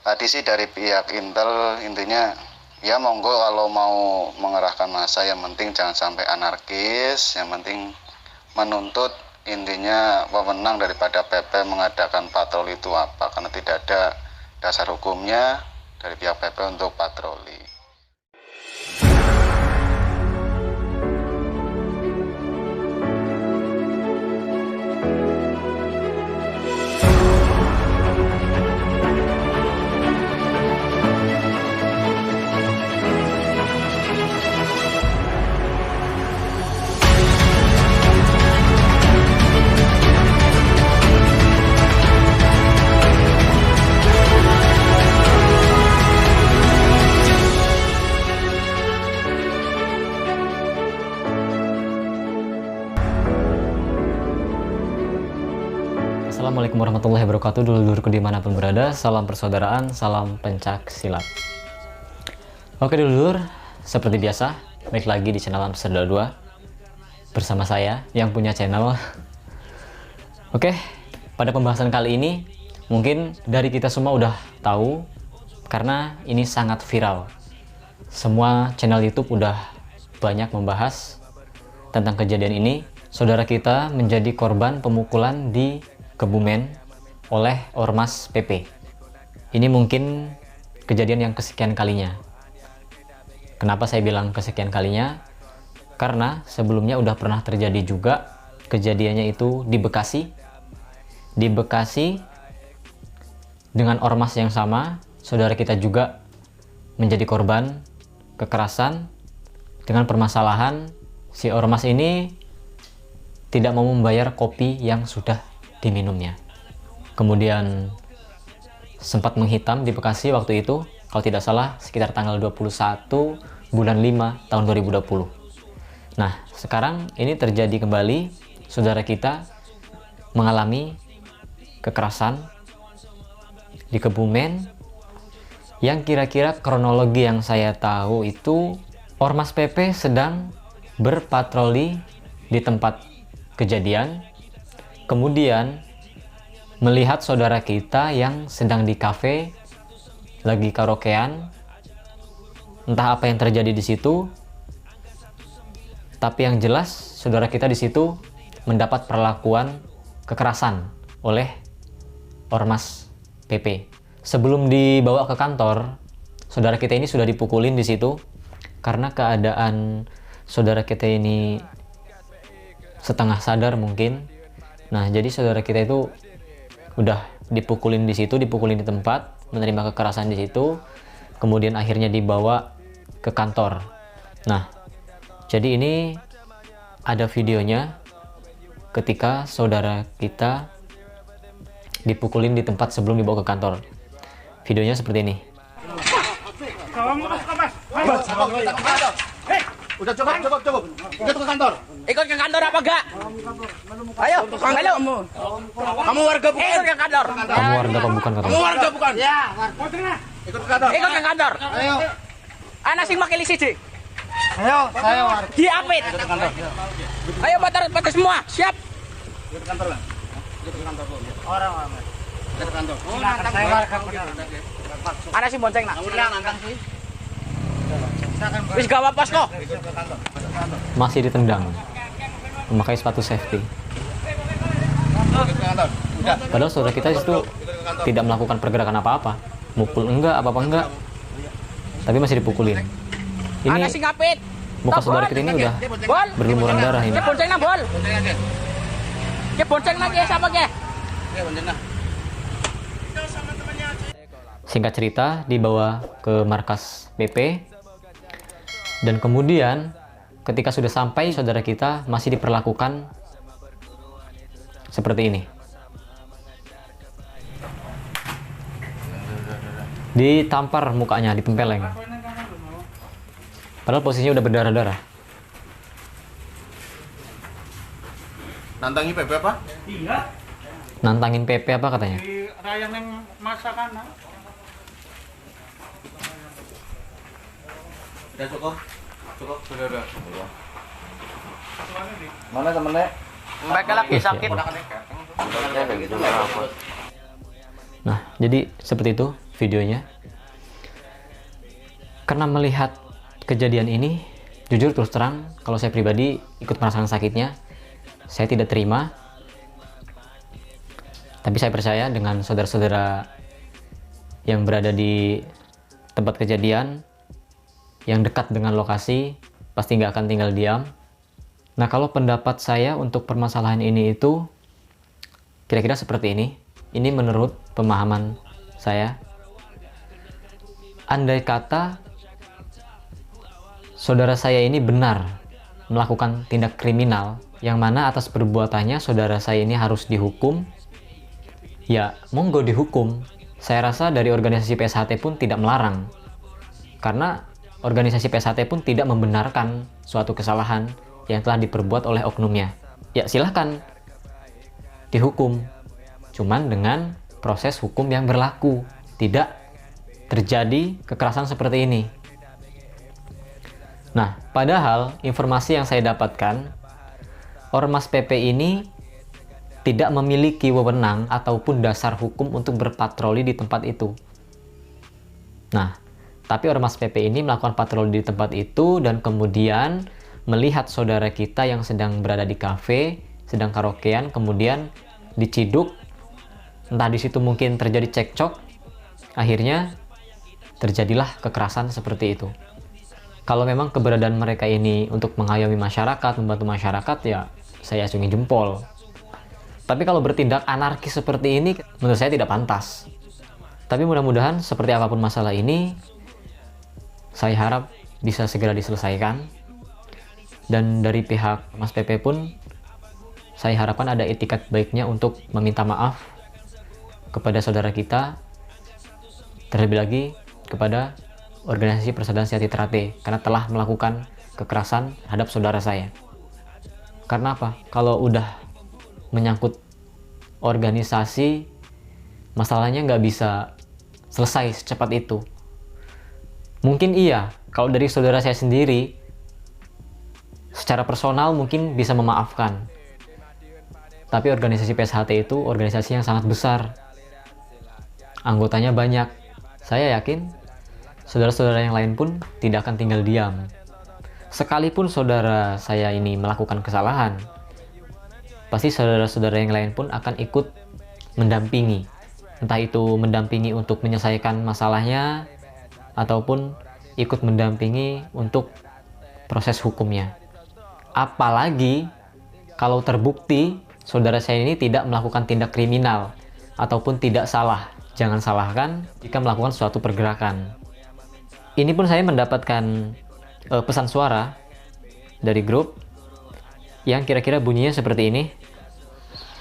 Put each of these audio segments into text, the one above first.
Tadi sih dari pihak Intel intinya ya monggo kalau mau mengerahkan massa, yang penting jangan sampai anarkis, yang penting menuntut intinya wewenang daripada PP mengadakan patroli itu apa, karena tidak ada dasar hukumnya dari pihak PP untuk patroli. Assalamualaikum warahmatullahi wabarakatuh. Dulur-dulurku dimanapun berada, salam persaudaraan, salam pencak silat. Oke dulur, seperti biasa, balik lagi di channel Amsterdam 2 bersama saya yang punya channel. Oke, pada pembahasan kali ini mungkin dari kita semua udah tahu, karena ini sangat viral. Semua channel YouTube udah banyak membahas tentang kejadian ini. Saudara kita menjadi korban pemukulan di Kebumen oleh Ormas PP. Ini mungkin kejadian yang kesekian kalinya. Kenapa saya bilang kesekian kalinya? Karena sebelumnya udah pernah terjadi juga kejadiannya itu di Bekasi. Di Bekasi dengan ormas yang sama, saudara kita juga menjadi korban kekerasan dengan permasalahan si ormas ini tidak mau membayar kopi yang sudah diminumnya. Kemudian sempat menghitam di Bekasi waktu itu, kalau tidak salah sekitar tanggal 21 bulan 5 tahun 2020. Nah, sekarang ini terjadi kembali, saudara kita mengalami kekerasan di Kebumen, yang kira-kira kronologi yang saya tahu itu Ormas PP sedang berpatroli di tempat kejadian, kemudian melihat saudara kita yang sedang di kafe lagi karaokean. Entah apa yang terjadi di situ, tapi yang jelas saudara kita di situ mendapat perlakuan kekerasan oleh Ormas PP. Sebelum dibawa ke kantor, saudara kita ini sudah dipukulin di situ karena keadaan saudara kita ini setengah sadar mungkin. Nah, jadi saudara kita itu udah dipukulin di situ, dipukulin di tempat, menerima kekerasan di situ, kemudian akhirnya dibawa ke kantor. Nah, jadi ini ada videonya ketika saudara kita dipukulin di tempat sebelum dibawa ke kantor. Videonya seperti ini. Udah cukup. Ikut ke kantor. Ikut ke kantor apa enggak? Ayo, ayo. Kamu warga bukan? Ikut ke kantor. Kamu warga apa bukan? Kamu warga bukan? Ya. Ikut ke kantor. Ikut ke kantor. Ayo. Anak sing makili siji. Ayo, saya warga. Diapit. Ikut ke kantor. Ayo batar semua, siap. Ikut ke kantor, Bang. Ikut ke kantor, Bu. Orang. Ikut ke kantor. Saya warga benar. Anak sing bonceng nak. Kamu nantang sih. Wis gawa pos kok. Ikut ke kantor. Masih ditendang, memakai sepatu safety. Ikut ke kantor. Udah. Padahal saudara kita itu tidak melakukan pergerakan apa-apa, mukul enggak, apa-apa enggak, tapi masih dipukulin. Ini Anak sing ngapit. muka saudara kita ini udah Bol. berlumuran darah ini. Ki bonceng nak bol. Boncengan, Gen. Ki bonceng nak ki siapa ki? Oke, boncengan. Singkat cerita, dibawa ke markas BP, dan kemudian ketika sudah sampai, saudara kita masih diperlakukan seperti ini. Ditampar mukanya, ditempeleng. Padahal posisinya udah berdarah-darah. Nantangi PP apa? Iya, Nantangin PP apa katanya? di rayang yang masakan. Udah cukup. Sudah. Mana temennya? Mereka lagi sakit. Nah, jadi seperti itu videonya. Karena melihat kejadian ini, jujur terus terang, kalau saya pribadi ikut merasakan sakitnya, saya tidak terima. Tapi saya percaya dengan saudara-saudara yang berada di tempat kejadian, yang dekat dengan lokasi, pasti nggak akan tinggal diam. Nah, kalau pendapat saya untuk permasalahan ini itu kira-kira seperti ini. Ini menurut pemahaman saya. Andai kata saudara saya ini benar melakukan tindak kriminal, yang mana atas perbuatannya saudara saya ini harus dihukum, ya monggo dihukum. Saya rasa dari organisasi PSHT pun tidak melarang. Karena organisasi PSHT pun tidak membenarkan suatu kesalahan yang telah diperbuat oleh oknumnya. Ya silahkan dihukum, cuman dengan proses hukum yang berlaku, tidak terjadi kekerasan seperti ini. Nah, padahal informasi yang saya dapatkan, Ormas PP ini tidak memiliki wewenang ataupun dasar hukum untuk berpatroli di tempat itu. Nah, tapi Ormas PP ini melakukan patroli di tempat itu dan kemudian melihat saudara kita yang sedang berada di kafe, sedang karaokean, kemudian diciduk, entah di situ mungkin terjadi cekcok, akhirnya terjadilah kekerasan seperti itu. Kalau memang keberadaan mereka ini untuk mengayomi masyarakat, membantu masyarakat, ya saya acungi jempol. Tapi kalau bertindak anarkis seperti ini, menurut saya tidak pantas. Tapi mudah-mudahan seperti apapun masalah ini, saya harap bisa segera diselesaikan. Dan dari pihak Mas PP pun, saya harapkan ada etikat baiknya untuk meminta maaf kepada saudara kita, terlebih lagi kepada organisasi Persaudaraan Sejahtera Trate, karena telah melakukan kekerasan terhadap saudara saya. Karena apa? Kalau udah menyangkut organisasi, masalahnya nggak bisa selesai secepat itu. Mungkin iya, kalau dari saudara saya sendiri, secara personal mungkin bisa memaafkan. Tapi organisasi PSHT itu organisasi yang sangat besar. Anggotanya banyak. Saya yakin saudara-saudara yang lain pun tidak akan tinggal diam. Sekalipun saudara saya ini melakukan kesalahan, pasti saudara-saudara yang lain pun akan ikut mendampingi. Entah itu mendampingi untuk menyelesaikan masalahnya, ataupun ikut mendampingi untuk proses hukumnya. Apalagi kalau terbukti saudara saya ini tidak melakukan tindak kriminal ataupun tidak salah. Jangan salahkan jika melakukan suatu pergerakan. Ini pun saya mendapatkan pesan suara dari grup yang kira-kira bunyinya seperti ini.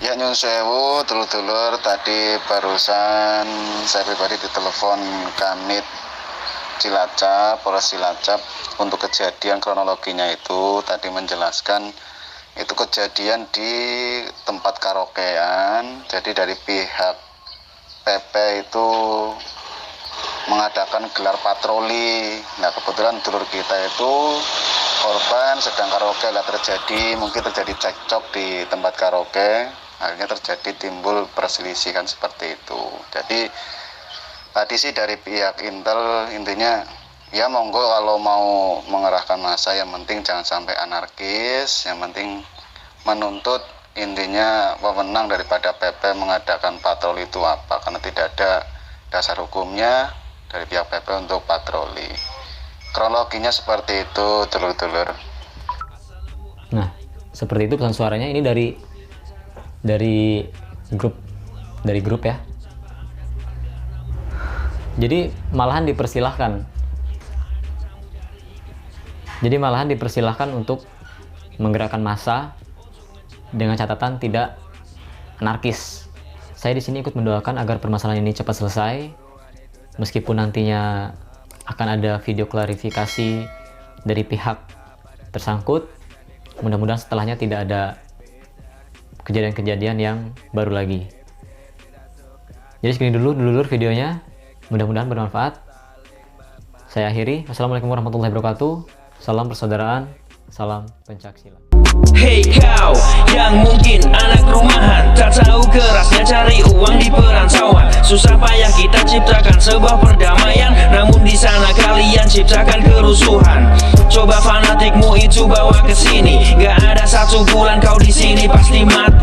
Ya nyun sewu, dulur-dulur, tadi barusan saya pribadi ditelepon Kanit Cilacap, Polres Cilacap, untuk kejadian kronologinya itu tadi menjelaskan itu kejadian di tempat karaokean. Jadi dari pihak PP itu mengadakan gelar patroli. Nah, kebetulan dulur kita itu korban sedang karaoke, lah mungkin terjadi cekcok di tempat karaoke, akhirnya terjadi timbul perselisihan seperti itu. Jadi tadi sih dari pihak Intel intinya ya monggo kalau mau mengerahkan massa, yang penting jangan sampai anarkis, yang penting menuntut intinya wewenang daripada PP mengadakan patroli itu apa, karena tidak ada dasar hukumnya dari pihak PP untuk patroli. Kronologinya seperti itu, dulur-dulur. Nah, seperti itu pesan suaranya. Ini dari grup ya. Jadi malahan dipersilahkan untuk menggerakkan massa dengan catatan tidak anarkis. Saya di sini ikut mendoakan agar permasalahan ini cepat selesai, meskipun nantinya akan ada video klarifikasi dari pihak tersangkut. Mudah-mudahan setelahnya tidak ada kejadian-kejadian yang baru lagi. Jadi segini dulu videonya, mudah-mudahan bermanfaat. Saya akhiri. Wassalamualaikum warahmatullahi wabarakatuh. Salam persaudaraan, salam pencaksilat. Hey cow, yang mungkin anak rumahan, tak tahu kerasnya cari uang di perantauan. Susah payah kita ciptakan sebuah perdamaian, namun di sana kalian ciptakan kerusuhan. Coba fanatikmu itu bawa ke sini, gak ada 1 bulan kau di sini pasti mati.